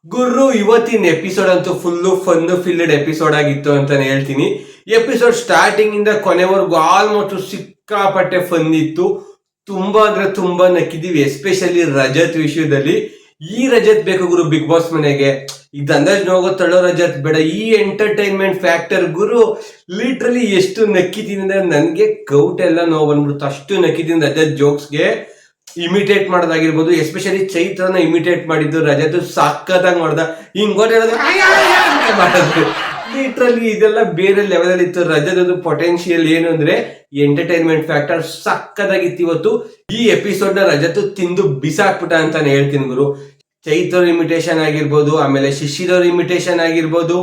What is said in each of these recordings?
ಗುರು ಇವತ್ತಿನ ಎಪಿಸೋಡ್ ಅಂತೂ full fun filled episode ಆಗಿತ್ತು ಅಂತಾನೆ ಹೇಳ್ತೀನಿ. ಎಪಿಸೋಡ್ ಸ್ಟಾರ್ಟಿಂಗ್ ಇಂದ ಕೊನೆವರೆಗೂ ಆಲ್ಮೋಸ್ಟ್ ಸಿಕ್ಕಾಪಟ್ಟೆ ಫನ್ ಇತ್ತು. ತುಂಬಾ ಅಂದ್ರೆ ತುಂಬಾ ನಕ್ಕಿದೀವಿ, ಎಸ್ಪೆಷಲಿ ರಜತ್ ವಿಷಯದಲ್ಲಿ. ಈ ರಜತ್ ಬೇಕು ಗುರು ಬಿಗ್ ಬಾಸ್ ಮನೆಗೆ. ಈಗ ಅಂದಾಜ್ ಹೋಗೋ ತಳ್ಳೋ ರಜತ್ ಬೇಡ, ಈ ಎಂಟರ್ಟೈನ್ಮೆಂಟ್ ಫ್ಯಾಕ್ಟರ್ ಗುರು. ಲಿಟ್ರಲಿ ಎಷ್ಟು ನಕ್ಕಿದ್ದೀನಿ ಅಂದ್ರೆ ನನ್ಗೆ ಗೌಟ್ ಎಲ್ಲ ನೋವು ಬಂದ್ಬಿಡ್ತು, ಅಷ್ಟು ನಕ್ಕಿದ್ದೀನಿ ರಜತ್ ಜೋಕ್ಸ್ಗೆ. ಇಮಿಟೇಟ್ ಮಾಡೋದಾಗಿರ್ಬೋದು, ಎಸ್ಪೆಷಲಿ ಚೈತ್ರನ ಇಮಿಟೇಟ್ ಮಾಡಿದ್ದು ರಜತ್ ಸಕ್ಕತ್ತಾಗಿ ಮಾಡ್ದ. ಹಿಂಗ್ ಮಾಡೋದು ಲಿಟ್ರಲಿ ಇದೆಲ್ಲ ಬೇರೆ ಲೆವೆಲ್ ಅಲ್ಲಿ ಇತ್ತು. ರಜತ್ ಪೊಟೆನ್ಶಿಯಲ್ ಏನು ಅಂದ್ರೆ ಎಂಟರ್ಟೈನ್ಮೆಂಟ್ ಫ್ಯಾಕ್ಟರ್ ಸಕ್ಕತ್ತಾಗಿತ್ತು ಇವತ್ತು. ಈ ಎಪಿಸೋಡ್ ನ ರಜತ್ ತಿಂದು ಬಿಸಾಕ್ಬಿಟ್ಟ ಅಂತಾನೆ ಹೇಳ್ತೀನಿ ಗುರು. ಚೈತ್ರ ಇಮಿಟೇಷನ್ ಆಗಿರ್ಬೋದು, ಆಮೇಲೆ ಶಿಶಿರವ್ರ ಇಮಿಟೇಷನ್ ಆಗಿರ್ಬೋದು,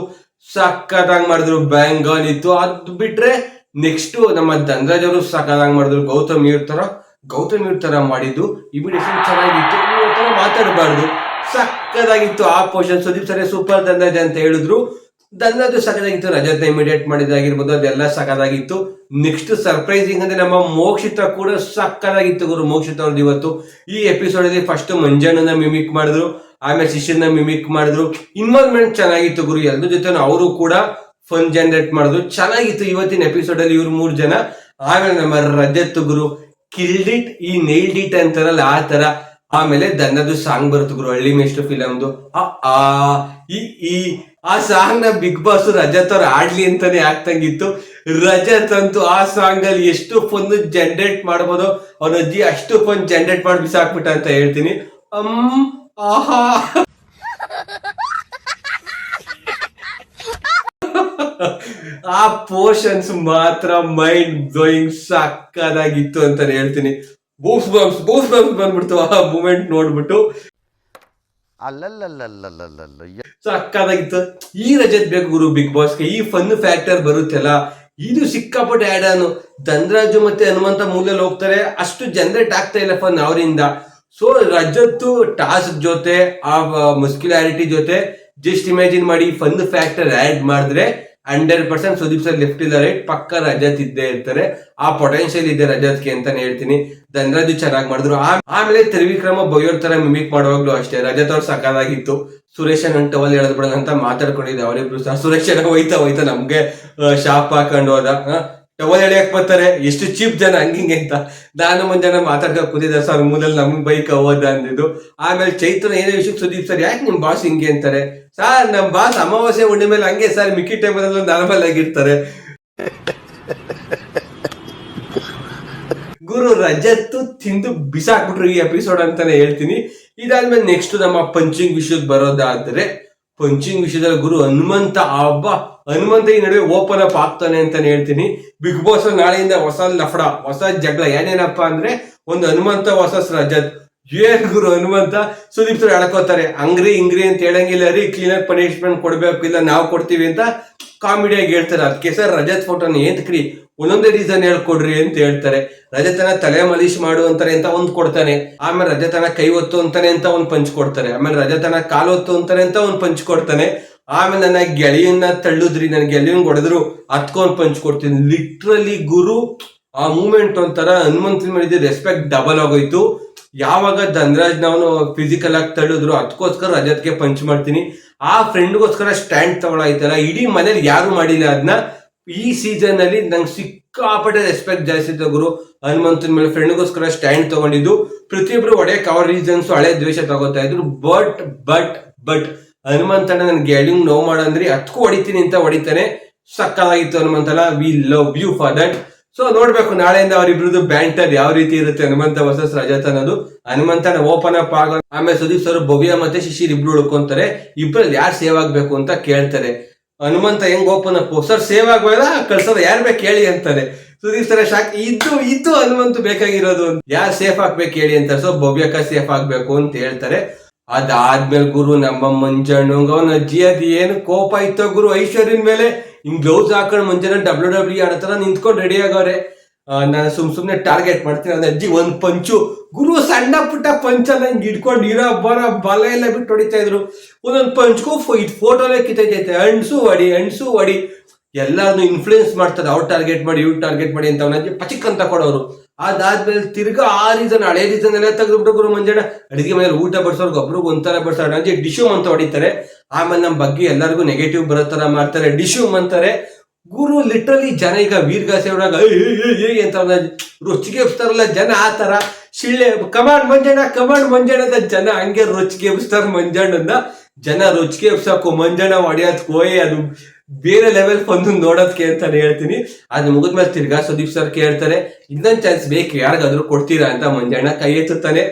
ಸಕ್ಕತ್ತಾಗಿ ಮಾಡಿದ್ರು, ಬ್ಯಾಂಗ್ ಆನ್ ಇತ್ತು. ಅದ್ ಬಿಟ್ರೆ ನೆಕ್ಸ್ಟ್ ನಮ್ಮ ಧನರಾಜ್ ಅವರು ಸಕ್ಕತ್ತಾಗಿ ಮಾಡಿದ್ರು. ಗೌತಮ್ ಇವ್ರ ತರ ಮಾಡಿದ್ದು ಇಮಿಟೇಷನ್ ಚೆನ್ನಾಗಿತ್ತು. ಇವ್ರ ತರ ಮಾತಾಡಬಾರ್ದು, ಸಕ್ಕದಾಗಿತ್ತು ಆ portion. Sudeep sir super Dhanraj ಅಂತ ಹೇಳಿದ್ರು. ಧನರಾಜ್ ಸಕ್ಕದಾಗಿತ್ತು, ರಜತ್ ಇಮಿಟೇಟ್ ಮಾಡಿದಾಗಿರ್ಬೋದು ಅದೆಲ್ಲ ಸಕ್ಕದಾಗಿತ್ತು. ನೆಕ್ಸ್ಟ್ ಸರ್ಪ್ರೈಸಿಂಗ್ ಅಂದ್ರೆ ನಮ್ಮ ಮೋಕ್ಷಿತ ಕೂಡ ಸಕ್ಕದಾಗಿತ್ತು ಗುರು. ಮೋಕ್ಷಿತ ಅವ್ರದ್ದು ಇವತ್ತು ಈ ಎಪಿಸೋಡ್ ಅಲ್ಲಿ ಫಸ್ಟ್ ಮಂಜಣ್ಣನ ಮಿಮಿಕ್ ಮಾಡಿದ್ರು, ಆಮೇಲೆ ಶಿಶಿರ್ನ ಮಿಮಿಕ್ ಮಾಡಿದ್ರು. ಇನ್ವಾಲ್ವ್ಮೆಂಟ್ ಚೆನ್ನಾಗಿತ್ತು ಗುರು. ಎಲ್ಲರ ಜೊತೆ ಅವರು ಕೂಡ ಫನ್ ಜನರೇಟ್ ಮಾಡಿದ್ರು, ಚೆನ್ನಾಗಿತ್ತು ಇವತ್ತಿನ ಎಪಿಸೋಡ್ ಅಲ್ಲಿ ಇವ್ರು 3 ಜನ. ಆಮೇಲೆ ನಮ್ಮ ರಜತ್ ಗುರು ಕಿಲ್ಡ್ ಇಟ್, ಈ ನೈಲ್ಡ್ ಇಟ್ ಅಂತಾರಲ್ಲ ಆ ತರ. ಆಮೇಲೆ ಧನದು ಸಾಂಗ್ ಬರುತ್ತೆ ಗುರು, ಹಳ್ಳಿ ಮೇಷ್ಟು ಫಿಲಮ್ದು. ಆ ಸಾಂಗ್ ನ ಬಿಗ್ ಬಾಸ್ ರಜತ್ ಅವ್ರು ಆಡ್ಲಿ ಅಂತಾನೆ ಆಗ್ತಂಗಿತ್ತು. ರಜತ್ ಅಂತೂ ಆ ಸಾಂಗ್ ಅಲ್ಲಿ ಎಷ್ಟು ಫನ್ ಜನರೇಟ್ ಮಾಡ್ಬೋದು, ಅವನ ಅಜ್ಜಿ ಅಷ್ಟು ಫನ್ ಜನರೇಟ್ ಮಾಡಿ ಬಿಸಾಕ್ಬಿಟ್ಟ ಅಂತ ಹೇಳ್ತೀನಿ. ಆಹಾ ಆ ಪೋರ್ಷನ್ಸ್ ಮಾತ್ರ ಮೈಂಡ್ ಬ್ಲೋಯಿಂಗ್ ಸಕ್ಕದಾಗಿತ್ತು ಅಂತಾನೆ ಹೇಳ್ತೀನಿ. ಬೂಸ್ ಬಂಬ್ಸ್ ಬಂದ್ಬಿಡ್ತು ಆ ಮೂಮೆಂಟ್ ನೋಡ್ಬಿಟ್ಟು. ಸಕ್ಕದಾಗಿತ್ತು. ಈ ರಜತ್ ಬೇಕು ಗುರು ಬಿಗ್ ಬಾಸ್ಗೆ. ಈ ಫನ್ ಫ್ಯಾಕ್ಟರ್ ಬರುತ್ತಲ್ಲ, ಇದು ಸಿಕ್ಕಾಪಟ್ಟೆ ಆಡ್ ಆನು. ಧನರಾಜು ಮತ್ತೆ ಹನುಮಂತ ಮೂಲಲ್ಲಿ ಹೋಗ್ತಾರೆ, ಅಷ್ಟು ಜನರೇಟ್ ಆಗ್ತಾ ಇಲ್ಲ ಫನ್ ಅವರಿಂದ. ಸೊ ರಜತ್ತು ಟಾಸ್ಕ್ ಜೊತೆ ಆ ಮಸ್ಕ್ಯುಲಾರಿಟಿ ಜೊತೆ ಜಸ್ಟ್ ಇಮ್ಯಾಜಿನ್ ಮಾಡಿ ಫನ್ ಫ್ಯಾಕ್ಟರ್ ಆಡ್ ಮಾಡಿದ್ರೆ 100% ಸುದೀಪ್ ಸರ್ ಲೆಫ್ಟ್ ಇಲ್ಲ ರೈಟ್ ಪಕ್ಕ ರಜತ್ ಇದ್ದೇ ಇರ್ತಾರೆ. ಆ ಪೊಟೆನ್ಶಿಯಲ್ ಇದೆ ರಜತ್ಗೆ ಅಂತಾನೆ ಹೇಳ್ತೀನಿ. ಧನರಾಜು ಚೆನ್ನಾಗಿ ಮಾಡಿದ್ರು. ಆಮೇಲೆ ತ್ರಿವಿಕ್ರಮ ಬೈಯೋರ್ ತರ ಮಿಮಿಕ್ ಮಾಡುವಾಗ್ಲೂ ಅಷ್ಟೇ ರಜತ್ ಅವ್ರು ಸಕಾಲಾಗಿತ್ತು. ಸುರೇಶನ್ ಟವಲ್ ಎಳೆದ್ ಬಿಡೋಣ ಅಂತ ಮಾತಾಡ್ಕೊಂಡಿದ್ದೆ ಅವರಿಬ್ರು ಸಹ. ಸುರೇಶನ್ ಹೋಯ್ತಾ ನಮ್ಗೆ ಶಾಪ್ ಹಾಕೊಂಡು ಹೋದ. ಟವಲ್ ಎಳೆಯಕ್ ಬರ್ತಾರೆ, ಎಷ್ಟು ಚೀಪ್ ಜನ ಹಂಗಿಂಗೆ ಅಂತ. ನಾನು ಮುಂಜಾನೆ ಮಾತಾಡ್ಕೊಂಡು ಕೂತಿದ್ದೆ ಸರ್, ಮೂಲಲ್ಲಿ ನಮ್ಗೆ ಬೈಕ್ ಹೋದ ಅಂದಿದ್ದು. ಆಮೇಲೆ ಚೈತ್ರ ಏನೇ ವಿಷಯಕ್ಕೆ ಸುದೀಪ್ ಸರ್ ಯಾಕೆ ನಿಮ್ ಬಾಸ್ ಹಿಂಗೆ ಅಂತಾರೆ. ಸರ್ ನಮ್ ಬಾಸ್ ಅಮಾವಾಸ್ಯೆ ಉಂಡಿ ಮೇಲೆ ಹಂಗೆ ಸರ್, ಮಿಕ್ಕಿ ಟೈಮಲ್ಲಿ ನಾರ್ಮಲ್ ಆಗಿರ್ತಾರೆ. ಗುರು ರಜತ್ ತಿಂದು ಬಿಸಾಕ್ಬಿಟ್ರು ಈ ಎಪಿಸೋಡ್ ಅಂತಾನೆ ಹೇಳ್ತೀನಿ. ಇದಾದ್ಮೇಲೆ ನೆಕ್ಸ್ಟ್ ನಮ್ಮ ಪಂಚಿಂಗ್ ವಿಷಯಕ್ಕೆ ಬರೋದಾದ್ರೆ, ಪಂಚಿಂಗ್ ವಿಷಯದಲ್ಲಿ ಗುರು ಹನುಮಂತ ಈ ನಡುವೆ ಓಪನ್ ಅಪ್ ಆಗ್ತಾನೆ ಅಂತಾನೆ ಹೇಳ್ತೀನಿ. ಬಿಗ್ ಬಾಸ್ ನಾಳೆಯಿಂದ ಹೊಸ ಲಫಡ, ಹೊಸ ಜಗಳ. ಏನೇನಪ್ಪ ಅಂದ್ರೆ ಒಂದು ಹನುಮಂತ ವರ್ಸಸ್ ರಜತ್. ಏನ್ ಗುರು ಹನುಮಂತ ಸುದೀಪ್ ಸರ್ ಹೇಳ್ಕೋತಾರೆ, ಅಂಗ್ರಿ ಅಂತ ಹೇಳಂಗಿಲ್ಲ ರೀ, ಕ್ಲೀನರ್ ಪನಿಷ್ಮೆಂಟ್ ಕೊಡ್ಬೇಕು, ಇಲ್ಲ ನಾವು ಕೊಡ್ತೀವಿ ಅಂತ ಕಾಮಿಡಿಯಾಗಿ ಹೇಳ್ತಾರೆ. ಅದಕ್ಕೆ ಸರ್ ರಜತ್ ಫೋಟೋನ ಏನ್ಕ್ರಿ ಒಂದೊಂದೇ ರೀಸನ್ ಹೇಳ್ಕೊಡ್ರಿ ಅಂತ ಹೇಳ್ತಾರೆ. ರಜತನ ತಲೆ ಮಲೀಶ್ ಮಾಡು ಅಂತಾನೆ ಅಂತ ಒಂದ್ ಕೊಡ್ತಾನೆ, ಆಮೇಲೆ ರಜತನ ಕೈ ಒತ್ತು ಅಂತಾನೆ ಅಂತ ಒಂದ್ ಪಂಚ್ ಕೊಡ್ತಾರೆ, ಆಮೇಲೆ ರಜತನ ಕಾಲು ಒತ್ತು ಅಂತಾನೆ ಅಂತ ಒಂದ್ ಪಂಚ್ ಕೊಡ್ತಾನೆ. ಆಮೇಲೆ ನನ್ನ ಗೆಳೆಯನ್ನ ತಳ್ಳುದ್ರಿ, ನನ್ ಗೆಳೆಯನ್ ಹೊಡೆದ್ರು ಹತ್ಕೊಂಡ್ ಪಂಚ್ ಕೊಡ್ತೀನಿ. ಲಿಟ್ರಲಿ ಗುರು ಆ ಮೂಮೆಂಟ್ ಒಂಥರ ಹನುಮಂತನ ಮಾಡಿದ ರೆಸ್ಪೆಕ್ಟ್ ಡಬಲ್ ಆಗೋಯ್ತು. ಯಾವಾಗ ಧನರಾಜ್ ನಾವು ಫಿಸಿಕಲ್ ಆಗಿ ತಳ್ಳಿದ್ರು ಅದಕ್ಕೋಸ್ಕರ ರಜತ್ಗೆ ಪಂಚ್ ಮಾಡ್ತೀನಿ. ಆ ಫ್ರೆಂಡ್ಗೋಸ್ಕರ ಸ್ಟ್ಯಾಂಡ್ ತಗೊಳಾಯ್ತಲ್ಲ, ಇಡೀ ಮನೇಲಿ ಯಾರು ಮಾಡಿಲ್ಲ ಅದನ್ನ. ಈ ಸೀಸನ್ ಅಲ್ಲಿ ನಂಗೆ ಸಿಕ್ಕಾಪಟ್ಟೆ ರೆಸ್ಪೆಕ್ಟ್ ಜಾಸ್ತಿ ಇತ್ತು ಗುರು ಹನುಮಂತನ ಮೇಲೆ. ಫ್ರೆಂಡ್ಗೋಸ್ಕರ ಸ್ಟ್ಯಾಂಡ್ ತಗೊಂಡಿದ್ದು. ಪ್ರತಿಯೊಬ್ರು ಹೊಡೆಯಕ್ಕೆ ಅವ್ರ ರೀಸನ್ಸ್ ಹಳೆ ದ್ವೇಷ ತಗೋತಾ ಇದ್ರು. ಬಟ್ ಹನುಮಂತನ ನನ್ಗೆ ಗೆಳೆಯಂಗ್ ನೋವು ಮಾಡಂದ್ರಿ ಅದಕ್ಕೂ ಹೊಡಿತೀನಿ ಅಂತ ಹೊಡಿತಾನೆ. ಸಕ್ಕದಾಗಿತ್ತು ಹನುಮಂತನ. We love you for that. So ನೋಡ್ಬೇಕು ನಾಳೆಯಿಂದ ಅವರಿಬ್ರದ್ದು ಬ್ಯಾಂಟರ್ ಯಾವ ರೀತಿ ಇರುತ್ತೆ ಹನುಮಂತ ವರ್ಸಸ್ ರಜತ್ ಅನ್ನೋದು. ಹನುಮಂತನ ಓಪನ್ ಅಪ್ ಆಗೋ, ಆಮೇಲೆ ಸುದೀಪ್ ಸರ್ ಭವ್ಯ ಮತ್ತೆ ಶಿಶಿರ್ ಇಬ್ರು ಉಳ್ಕೊಂತಾರೆ. ಇಬ್ರಲ್ಲಿ ಯಾರು ಸೇವ್ ಆಗ್ಬೇಕು ಅಂತ ಕೇಳ್ತಾರೆ. ಹನುಮಂತ ಹೆಂಗ್ ಓಪನ್ ಅಪ್, ಸರ್ ಸೇವ್ ಆಗ್ಬೇಡ ಕಳ್ಸೋದ ಯಾರು ಬೇಕು ಹೇಳಿ ಅಂತಾರೆ. ಸುದೀಪ್ ಸರ್ ಶಾಕ್, ಇದು ಹನುಮಂತ ಬೇಕಾಗಿರೋದು, ಯಾರು ಸೇಫ್ ಆಗ್ಬೇಕು ಹೇಳಿ ಅಂತಾರೆ. ಸೊ ಭವ್ಯಕ್ಕ ಸೇಫ್ ಆಗ್ಬೇಕು ಅಂತ ಹೇಳ್ತಾರೆ. ಅದಾದ್ಮೇಲೆ ಗುರು ನಮ್ಮ ಮಂಜಣ್ಣಂಗ ಅವನ ಅಜ್ಜಿ ಅದ್ ಏನು ಕೋಪ ಇತ್ತೋ ಗುರು ಐಶ್ವರ್ಯನ್ ಮೇಲೆ. ಹಿಂಗ್ ಗ್ಲೌಸ್ ಹಾಕೊಂಡು ಮುಂಜಾನೆ WWE ಆಡತರ ನಿಂತ್ಕೊಂಡು ರೆಡಿ ಆಗವ್ರೆ. ನಾನು ಸುಮ್ನೆ ಟಾರ್ಗೆಟ್ ಮಾಡ್ತೀನಿ. ಅದ್ ಅಜ್ಜಿ ಒಂದ್ ಪಂಚು ಗುರು, ಸಣ್ಣ ಪುಟ್ಟ ಪಂಚಲ್ಲ ಹಿಂಗ್ ಹಿಡ್ಕೊಂಡು ಇರೋ ಬಲ ಎಲ್ಲ ಬಿಟ್ಟು ಹೊಡಿತಾ ಇದ್ರು. ಒಂದೊಂದ್ ಪಂಚ್ಗೂ ಫೋಟೋನೇ ಕಿತ್ತೈತೈತೆ. ಅಣ್ಸು ಹೊಡಿ ಎಲ್ಲಾರನ್ನು ಇನ್ಫ್ಲೂಯೆನ್ಸ್ ಮಾಡ್ತಾರೆ. ಅವ್ರು ಟಾರ್ಗೆಟ್ ಮಾಡಿ ಇವ್ರು ಟಾರ್ಗೆಟ್ ಮಾಡಿ ಅಂತ ಅವನ ಅಜ್ಜಿ ಪಚಿಕ್ ಅಂತ ಕೊಡೋರು. ಅದಾದ್ಮೇಲೆ ತಿರ್ಗಾ ಆ ರೀಸನ್ ಹಳೆ ರೀಸನ್ ಎಲ್ಲ ತೆಗೆದ್ಬಿಟ್ಟು ಗುರು ಮಂಜಣ್ಣ ಅಡಿಗೆ ಮನೇಲಿ ಊಟ ಬಡ್ಸೋರ್ಗೆ ಒಬ್ರಿಗೆ ಒಂಥರ ಬಡ್ಸೋಣ ಅಂದ್ರೆ ಡಿಶೂಮ್ ಅಂತ ಹೊಡಿತಾರೆ. ಆಮೇಲೆ ನಮ್ಮ ಬಗ್ಗೆ ಎಲ್ಲರಿಗೂ ನೆಗೆಟಿವ್ ಬರೋ ತರ ಮಾಡ್ತಾರೆ, ಡಿಶೂಮ್ ಅಂತಾರೆ. ಗುರು ಲಿಟ್ರಲಿ ಜನ ಈಗ ವೀರ್ಗಾಸೆ ಹೊಡಾಗ ಅಂತ ರುಚಿಗೆ ಎಬ್ಸ್ತಾರಲ್ಲ ಜನ, ಆ ತರ ಶಿಳ್ಳೆ ಕಮಾಂಡ್ ಮಂಜಣ್ಣ ಅಂತ ಜನ ಹಂಗೆ ರುಚಿಗೆ ಎಬ್ಸ್ತಾರ ಮಂಜಣ್ಣನ. ಜನ ರುಚಿಗೆ ಎಬ್ಸಕ್ಕೂ ಮಂಜಣ್ಣ ಹೊಡೆಯೋದ್ ಕೋಯೆ ಅದು ಬೇರೆ ಲೆವೆಲ್ ಬಂದು ನೋಡೋದಕ್ಕೆ ಅಂತಾನೆ ಹೇಳ್ತೀನಿ. ಅದು ಮುಗಿದ್ಮೇಲೆ ತಿರ್ಗಾ ಸುದೀಪ್ ಸರ್ ಕೇಳ್ತಾರೆ ಇನ್ನೊಂದ್ ಚಾನ್ಸ್ ಬೇಕು ಯಾರಿಗಾದ್ರೂ ಕೊಡ್ತೀರಾ ಅಂತ. ಮಂಜಣ್ಣ ಕೈ ಎತ್ತುತ್ತಾನೆ,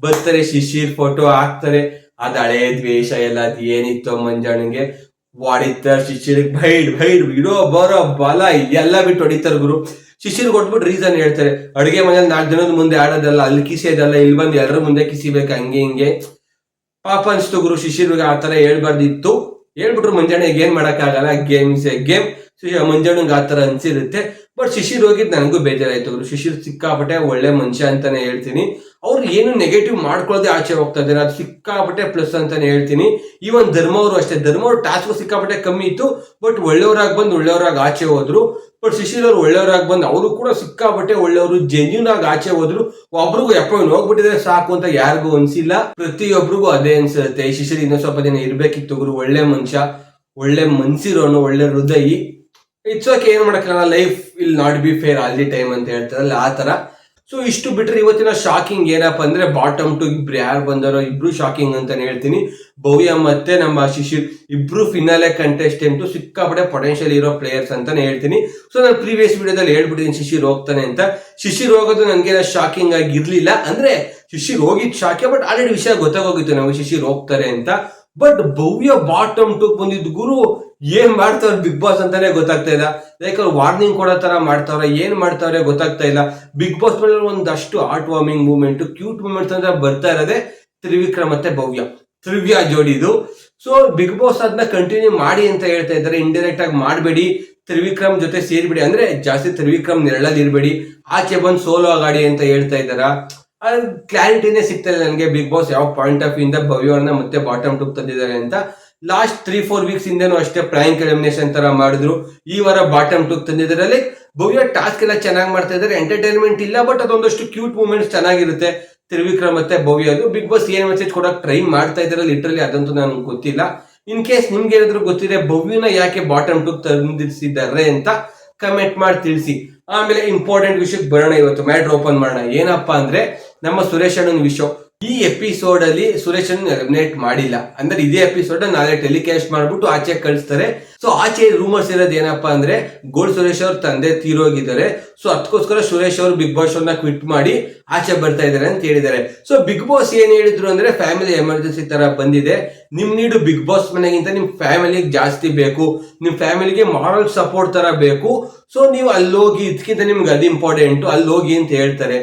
ಬರ್ತಾರೆ, ಶಿಶಿರ್ ಫೋಟೋ ಹಾಕ್ತಾರೆ. ಅದ್ ಹಳೇ ದ್ವೇಷ ಎಲ್ಲ ಅದ್ ಏನಿತ್ತು ಮಂಜಣ್ಣಂಗೆ ಹೊಡಿತಾರೆ. ಶಿಶಿರ್ಗೆ ಭೈಡ್ ಇಡೋ ಬರೋ ಬಲ ಎಲ್ಲ ಬಿಟ್ಟು ಹೊಡಿತಾರೆ ಗುರು. ಶಿಶಿರ್ ಕೊಟ್ಬಿಟ್ಟು ರೀಸನ್ ಹೇಳ್ತಾರೆ, ಅಡುಗೆ ಮನೇಲಿ 4 ಜನದ ಮುಂದೆ ಆಡೋದಲ್ಲ, ಅಲ್ಲಿ ಕಿಸಿಯೋದಲ್ಲ, ಇಲ್ಲಿ ಬಂದು ಎಲ್ಲರ ಮುಂದೆ ಕಿಸಿಬೇಕು, ಹಂಗೆ ಹಿಂಗೆ. ಪಾಪ ಅನ್ಸ್ತು ಗುರು ಶಿಶಿರ್ಗೆ, ಆ ತರ ಹೇಳ್ಬಾರ್ದಿತ್ತು. ಹೇಳ್ಬಿಟ್ರು ಮಂಜಣ್ಣ ಏನ್ ಮಾಡಕ್ಕಾಗಲ್ಲ, ಗೇಮ್ಸ್ ಗೇಮ್. ಮಂಜಣ್ಣಂಗೆ ಆ ತರ ಅನ್ಸಿರುತ್ತೆ. ಬಟ್ ಶಿಶಿರ್ ಹೋಗಿದ್ ನನಗೂ ಬೇಜಾರಾಯ್ತು ಗುರು. ಶಿಶಿರ್ ಸಿಕ್ಕಾಪಟ್ಟೆ ಒಳ್ಳೆ ಮನುಷ್ಯ ಅಂತಾನೆ ಹೇಳ್ತೀನಿ. ಅವ್ರು ಏನು ನೆಗೆಟಿವ್ ಮಾಡ್ಕೊಳ್ಳೋದೇ ಆಚೆ ಹೋಗ್ತಾ ಇದಾರೆ, ಅದು ಸಿಕ್ಕಾಪಟ್ಟೆ ಪ್ಲಸ್ ಅಂತಾನೆ ಹೇಳ್ತೀನಿ. ಈವನ್ ಧರ್ಮ ಅವರು ಅಷ್ಟೇ, ಧರ್ಮ ಅವ್ರ ಟಾಸ್ಕ್ ಸಿಕ್ಕಾಪಟ್ಟೆ ಕಮ್ಮಿ ಇತ್ತು, ಬಟ್ ಒಳ್ಳೆಯವರಾಗಿ ಬಂದು ಒಳ್ಳೆಯವರಾಗಿ ಆಚೆ ಹೋದ್ರು. ಬಟ್ ಶಿಶಿರ್ ಅವ್ರು ಒಳ್ಳೆಯವರಾಗಿ ಬಂದು ಅವರು ಕೂಡ ಸಿಕ್ಕಾಪಟ್ಟೆ ಒಳ್ಳೆಯವರು, ಜೆನ್ಯೂನ್ ಆಗಿ ಆಚೆ ಹೋದ್ರು. ಒಬ್ರಿಗೂ ಹೋಗ್ಬಿಟ್ಟಿದ್ರೆ ಸಾಕು ಅಂತ ಯಾರಿಗೂ ಅನ್ಸಿಲ್ಲ, ಪ್ರತಿಯೊಬ್ರಿಗೂ ಅದೇ ಅನ್ಸುತ್ತೆ. ಈ ಶಿಶಿರ್ ಇನ್ನೂ ಸ್ವಲ್ಪ ದಿನ ಇರ್ಬೇಕಿತ್ತು ಗುರು. ಒಳ್ಳೆ ಮನುಷ್ಯ, ಒಳ್ಳೆ ಮನ್ಸಿರೋನು, ಒಳ್ಳೆ ಹೃದಯಿ. ಇಟ್ಸ್ ಓಕೆ, ಏನ್ ಮಾಡಕ್ಕಾಗಲ್ಲ, life will not be fair all the time ಅಂತ ಹೇಳ್ತಾರಲ್ಲ ಆ ತರ. ಸೊ ಇಷ್ಟು ಬಿಟ್ರೆ ಇವತ್ತಿನ ಶಾಕಿಂಗ್ ಏನಪ್ಪಾ ಅಂದ್ರೆ ಬಾಟಮ್ ಟು ಇಬ್ರು ಯಾರು ಬಂದಾರೋ ಇಬ್ರು ಶಾಕಿಂಗ್ ಅಂತಾನೆ ಹೇಳ್ತೀನಿ. ಭವ್ಯ ಮತ್ತೆ ನಮ್ಮ ಶಿಶಿರ್ ಇಬ್ರು ಫಿನಾಲೆ ಕಂಟೆಸ್ಟೆಂಟ್, ಸಿಕ್ಕಾಪಟ್ಟೆ ಪೊಟೆನ್ಶಿಯಲ್ ಇರೋ ಪ್ಲೇಯರ್ಸ್ ಅಂತಾನೆ ಹೇಳ್ತೀನಿ. ಸೊ ನಾನು ಪ್ರೀವಿಯಸ್ ವಿಡಿಯೋದಲ್ಲಿ ಹೇಳ್ಬಿಟ್ಟಿದ್ದೀನಿ ಶಿಶಿರ್ ಹೋಗ್ತಾನೆ ಅಂತ. ಶಿಶಿರ್ ಹೋಗೋದು ನನ್ಗೆ ಶಾಕಿಂಗ್ ಆಗಿ ಇರ್ಲಿಲ್ಲ, ಅಂದ್ರೆ ಶಿಶಿರ್ ಹೋಗಿದ್ ಶಾಕೆ, ಬಟ್ ಆಲ್ರೆಡಿ ವಿಷಯ ಗೊತ್ತಾಗೋಗಿತ್ತು ನಮಗೆ ಶಿಶಿರ್ ಹೋಗ್ತಾರೆ ಅಂತ. ಬಟ್ ಭವ್ಯ ಬಾಟಮ್ ಟು ಬಂದಿದ್ದು ಗುರು, ಏನ್ ಮಾಡ್ತಾವ್ರ ಬಿಗ್ ಬಾಸ್ ಅಂತಾನೆ ಗೊತ್ತಾಗ್ತಾ ಇಲ್ಲ. ಲೈಕ್ ಅವ್ರು ವಾರ್ನಿಂಗ್ ಕೊಡೋ ತರ ಮಾಡ್ತಾವ್ರ, ಏನ್ ಮಾಡ್ತಾವ್ರೆ ಗೊತ್ತಾಗ್ತಾ ಇಲ್ಲ. ಬಿಗ್ ಬಾಸ್ ಮೇಲೆ ಒಂದಷ್ಟು heart warming movement, cute movement ಅಂದ್ರೆ ಬರ್ತಾ ಇರೋದೇ ತ್ರಿವಿಕ್ರಮ್ ಮತ್ತೆ ತ್ರಿವ್ಯಾ ಜೋಡಿದು. ಸೊ ಬಿಗ್ ಬಾಸ್ ಅದನ್ನ ಕಂಟಿನ್ಯೂ ಮಾಡಿ ಅಂತ ಹೇಳ್ತಾ ಇದ್ದಾರೆ. ಇಂಡೈರೆಕ್ಟ್ ಆಗಿ ಮಾಡಬೇಡಿ, ತ್ರಿವಿಕ್ರಮ್ ಜೊತೆ ಸೇರ್ಬಿಡಿ, ಅಂದ್ರೆ ಜಾಸ್ತಿ ತ್ರಿವಿಕ್ರಮ್ ನೆರಳಲ್ಲಿ ಇರ್ಬೇಡಿ, ಆಚೆ ಬಂದು ಸೋಲೋ ಆಗಾಡಿ ಅಂತ ಹೇಳ್ತಾ ಇದ್ದಾರ. ಕ್ಲಾರಿಟಿನೇ ಸಿಗ್ತಾ ಇಲ್ಲ ನನಗೆ ಬಿಗ್ ಬಾಸ್ ಯಾವ ಪಾಯಿಂಟ್ ಆಫ್ ಇಂದ ಭವ್ಯವನ್ನ ಮತ್ತೆ ಬಾಟಮ್ ಟು ತಂದಿದ್ದಾರೆ ಅಂತ. ಲಾಸ್ಟ್ 3-4 ವೀಕ್ಸ್ ಇಂದನೂ ಅಷ್ಟೇ ಪ್ರಾಂಕ್ ಎಲಿಮಿನೇಷನ್ ತರ ಮಾಡಿದ್ರು. ಈ ವಾರ ಬಾಟಮ್ ಟು ತಂದಿದ್ದಾರೆ. ಲೈಕ್ ಭವ್ಯ ಟಾಸ್ಕ್ ಎಲ್ಲ ಚೆನ್ನಾಗಿ ಮಾಡ್ತಾ ಇದ್ದಾರೆ, ಎಂಟರ್ಟೈನ್ಮೆಂಟ್ ಇಲ್ಲ, ಬಟ್ ಅದೊಂದಷ್ಟು ಕ್ಯೂಟ್ ಮೂಮೆಂಟ್ಸ್ ಚೆನ್ನಾಗಿರುತ್ತೆ ತ್ರಿವಿಕ್ರಮ್ ಮತ್ತೆ ಭವ್ಯದು. ಬಿಗ್ ಬಾಸ್ ಏನ್ ಮೆಸೇಜ್ ಕೊಡಕ್ ಟ್ರೈ ಮಾಡ್ತಾ ಇದ್ದಾರೆ ಲಿಟ್ರಲಿ ಅದಂತೂ ನನಗೆ ಗೊತ್ತಿಲ್ಲ. ಇನ್ ಕೇಸ್ ನಿಮ್ಗೆ ಏನಾದ್ರು ಗೊತ್ತಿದೆ ಭವ್ಯನ ಯಾಕೆ ಬಾಟಮ್ ಟು ತಂದಿರಿಸಿದ್ದಾರೆ ಅಂತ ಕಮೆಂಟ್ ಮಾಡಿ ತಿಳಿಸಿ. ಆಮೇಲೆ ಇಂಪಾರ್ಟೆಂಟ್ ವಿಷಯಕ್ಕೆ ಬರೋಣ. ಇವತ್ತು ಮ್ಯಾಟ್ರ್ ಓಪನ್ ಮಾಡೋಣ. ಏನಪ್ಪಾ ಅಂದ್ರೆ ನಮ್ಮ ಸುರೇಶ್ ಅಣ್ಣನ ವಿಷಯ. ಈ ಎಪಿಸೋಡ್ ಅಲ್ಲಿ ಸುರೇಶ್ ಅಣ್ಣ ಎಲಿಮಿನೇಟ್ ಮಾಡಿಲ್ಲ, ಅಂದ್ರೆ ಇದೇ ಎಪಿಸೋಡ್ ನಾಳೆ ಟೆಲಿಕಾಸ್ಟ್ ಮಾಡ್ಬಿಟ್ಟು ಆಚೆ ಕಳಿಸ್ತಾರೆ. ಸೊ ಆಚೆ ರೂಮರ್ಸ್ ಇರೋದು ಏನಪ್ಪಾ ಅಂದ್ರೆ ಗೋಲ್ಡ್ ಸುರೇಶ್ ಅವ್ರ ತಂದೆ ತೀರೋಗಿದ್ದಾರೆ. ಸೊ ಅದಕ್ಕೋಸ್ಕರ ಸುರೇಶ್ ಅವರು ಬಿಗ್ ಬಾಸ್ ಅವ್ರನ್ನ ಕ್ವಿಟ್ ಮಾಡಿ ಆಚೆ ಬರ್ತಾ ಇದಾರೆ ಅಂತ ಹೇಳಿದ್ದಾರೆ. ಸೊ ಬಿಗ್ ಬಾಸ್ ಏನ್ ಹೇಳಿದ್ರು ಅಂದ್ರೆ ಫ್ಯಾಮಿಲಿ ಎಮರ್ಜೆನ್ಸಿ ತರ ಬಂದಿದೆ, ನಿಮ್ ನೀಡು ಬಿಗ್ ಬಾಸ್ ಮನೆಗಿಂತ ನಿಮ್ ಫ್ಯಾಮಿಲಿಗೆ ಜಾಸ್ತಿ ಬೇಕು, ನಿಮ್ ಫ್ಯಾಮಿಲಿಗೆ ಮಾರಲ್ ಸಪೋರ್ಟ್ ತರ ಬೇಕು. ಸೊ ನೀವು ಅಲ್ಲೋಗಿ, ಇದಕ್ಕಿಂತ ನಿಮ್ಗೆ ಅದು ಇಂಪಾರ್ಟೆಂಟ್, ಅಲ್ಲೋಗಿ ಅಂತ ಹೇಳ್ತಾರೆ.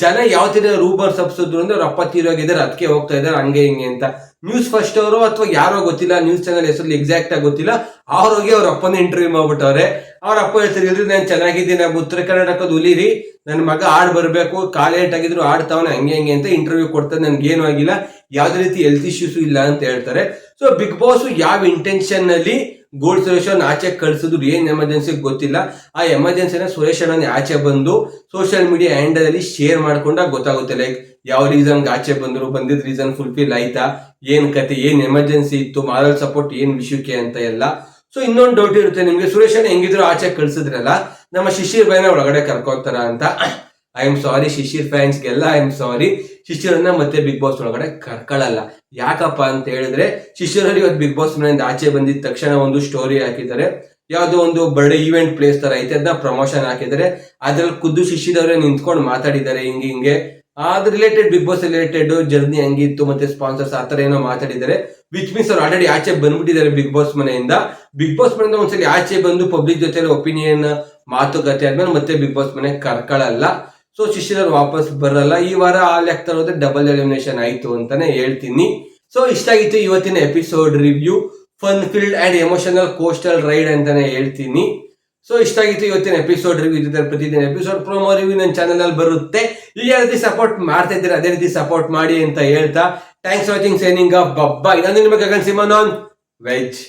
ಜನ ಯಾವ ತರ ರೂಮರ್ಸ್ ಹಬ್ಸಿದ್ರು ಅಂದ್ರೆ ಅವ್ರ ಅಪ್ಪ ತೀರೋಗಿದ್ದಾರೆ ಅದಕ್ಕೆ ಹೋಗ್ತಾ ಇದಾರೆ ಹಂಗೆ ಹಿಂಗೆ ಅಂತ. ನ್ಯೂಸ್ ಫಸ್ಟ್ ಅವರು ಅಥವಾ ಯಾರೋ ಗೊತ್ತಿಲ್ಲ, ನ್ಯೂಸ್ ಚಾನಲ್ ಹೆಸರು ಎಕ್ಸಾಕ್ಟ್ ಆಗಿ ಗೊತ್ತಿಲ್ಲ, ಅವ್ರಿಗೆ ಅವ್ರ ಅಪ್ಪನ ಇಂಟರ್ವ್ಯೂ ಮಾಡ್ಬಿಟ್ಟವ್ರೆ. ಅವ್ರ ಅಪ್ಪ ಹೇಳ್ತಿದ್ರು ನಾನು ಚೆನ್ನಾಗಿದ್ದೀನಿ, ಉತ್ತರ ಕರ್ನಾಟಕದ ಹುಲಿರಿ, ನನ್ನ ಮಗ ಆಡ್ ಬರ್ಬೇಕು, ಕಾಲೇಟ್ ಆಗಿದ್ರು ಆಡ್ತಾವನೆ ಹಂಗೆ ಹಿಂಗೆ ಅಂತ ಇಂಟರ್ವ್ಯೂ ಕೊಡ್ತಾರೆ. ನನ್ಗೇನು ಆಗಿಲ್ಲ, ಯಾವ್ದೇ ರೀತಿ ಹೆಲ್ತ್ ಇಶ್ಯೂಸ್ ಇಲ್ಲ ಅಂತ ಹೇಳ್ತಾರೆ. ಸೊ ಬಿಗ್ ಬಾಸ್ ಯಾವ ಇಂಟೆನ್ಷನ್ ಅಲ್ಲಿ ಗೋಲ್ಡ್ ಸುರೇಶ್ ಅವ್ರನ್ನ ಆಚೆ ಕಳ್ಸಿದ್ರು, ಏನ್ ಎಮರ್ಜೆನ್ಸಿ ಗೊತ್ತಿಲ್ಲ. ಆ ಎಮರ್ಜೆನ್ಸಿನ ಸುರೇಶ್ ಅಣ್ಣನ ಆಚೆ ಬಂದು ಸೋಷಿಯಲ್ ಮೀಡಿಯಾ ಹ್ಯಾಂಡಲ್ ಅಲ್ಲಿ ಶೇರ್ ಮಾಡ್ಕೊಂಡಾಗ ಗೊತ್ತಾಗುತ್ತೆ. ಲೈಕ್ ಯಾವ ರೀಸನ್ ಆಚೆ ಬಂದ್ರು, ಬಂದಿದ್ ರೀಸನ್ ಫುಲ್ಫಿಲ್ ಆಯ್ತಾ, ಏನ್ ಕತೆ, ಏನ್ ಎಮರ್ಜೆನ್ಸಿ ಇತ್ತು, ಮಾರಲ್ ಸಪೋರ್ಟ್ ಏನ್ ವಿಷಯಕ್ಕೆ ಅಂತ ಎಲ್ಲ. ಸೊ ಇನ್ನೊಂದು ಡೌಟ್ ಇರುತ್ತೆ ನಿಮ್ಗೆ, ಸುರೇಶ್ ಅಣ್ಣ ಹೆಂಗಿದ್ರು ಆಚೆ ಕಳ್ಸಿದ್ರಲ್ಲ, ನಮ್ಮ ಶಿಶಿರ್ ಬೈನ ಒಳಗಡೆ ಕರ್ಕೋತಾರ ಅಂತ. ಐ ಆಮ್ ಸಾರಿ ಶಿಶಿರ್ ಫ್ಯಾನ್ಸ್ಗೆಲ್ಲ, ಐ ಆಮ್ ಸಾರಿ. ಶಿಶಿರನ್ನ ಮತ್ತೆ ಬಿಗ್ ಬಾಸ್ ಒಳಗಡೆ ಕರ್ಕೊಳ್ಳಲ್ಲ. ಯಾಕಪ್ಪ ಅಂತ ಹೇಳಿದ್ರೆ ಶಿಶಿರ್ ಇವತ್ತು ಬಿಗ್ ಬಾಸ್ ಮನೆಯಿಂದ ಆಚೆ ಬಂದಿದ ತಕ್ಷಣ ಒಂದು ಸ್ಟೋರಿ ಹಾಕಿದ್ದಾರೆ. ಯಾವ್ದೋ ಒಂದು ಬರ್ಡೇ ಈವೆಂಟ್ ಪ್ಲೇಸ್ ತರ ಐತೆ, ಅದನ್ನ ಪ್ರಮೋಷನ್ ಹಾಕಿದ್ದಾರೆ. ಅದ್ರಲ್ಲಿ ಖುದ್ದು ಶಿಶಿರ್ ಅವರೇ ನಿಂತ್ಕೊಂಡು ಮಾತಾಡಿದ್ದಾರೆ ಹಿಂಗೆ ಅದ್ related, Bigg Boss related journey ಹಂಗಿತ್ತು ಮತ್ತೆ ಸ್ಪಾನ್ಸರ್ಸ್ ಆತರ ಏನೋ ಮಾತಾಡಿದ್ದಾರೆ. ವಿಚ್ ಮೀನ್ಸ್ ಅವ್ರು ಆಲ್ರೆಡಿ ಆಚೆ ಬಂದ್ಬಿಟ್ಟಿದ್ದಾರೆ ಬಿಗ್ ಬಾಸ್ ಮನೆಯಿಂದ. ಬಿಗ್ ಬಾಸ್ ಮನೆಯಿಂದ ಒಂದ್ಸಲಿ ಆಚೆ ಬಂದು ಪಬ್ಲಿಕ್ ಜೊತೆ ಒಪಿನಿಯನ್ ಮಾತುಕತೆ ಆದ್ಮೇಲೆ ಮತ್ತೆ ಬಿಗ್ ಬಾಸ್ ಮನೆ ಕರ್ಕೊಳ್ಳಲ್ಲ. ಸೊ ಶಿಶಿರ್ ವಾಪಸ್ ಬರಲ್ಲ. ಈ ವಾರ ಆ ಲೆಕ್ಕ ಹೋದ್ರೆ ಡಬಲ್ ಎಲಿಮಿನೇಷನ್ ಆಯ್ತು ಅಂತಾನೆ ಹೇಳ್ತೀನಿ. ಸೊ ಇಷ್ಟ ಆಗಿತ್ತು ಇವತ್ತಿನ episode review. Fun filled and emotional coastal ride ಅಂತಾನೆ ಹೇಳ್ತೀನಿ. ಸೊ ಇಷ್ಟ ಆಗಿತ್ತು ಇವತ್ತಿನ ಎಪಿಸೋಡ್ ರಿವ್ಯೂ. ಇದ್ರೆ ಪ್ರತಿದಿನ ಎಪಿಸೋಡ್ ಪ್ರೋಮೋ ರಿವ್ಯೂ ನನ್ನ ಚಾನಲ್ ಅಲ್ಲಿ ಬರುತ್ತೆ. ಈ ರೀತಿ ಸಪೋರ್ಟ್ ಮಾಡ್ತಾ ಇದ್ದೀರಾ, ಅದೇ ರೀತಿ ಸಪೋರ್ಟ್ ಮಾಡಿ ಅಂತ ಹೇಳ್ತಾ ಥ್ಯಾಂಕ್ಸ್ ವಾಚಿಂಗ್, ಸೈನಿಂಗ್ ಆಫ್. ಬಬ್ಬಾ. ಇನ್ನೊಂದು ನಿಮಗೆ ಗಗನ್ ಸಿಮನ್ ಆನ್ ವೆಜ್.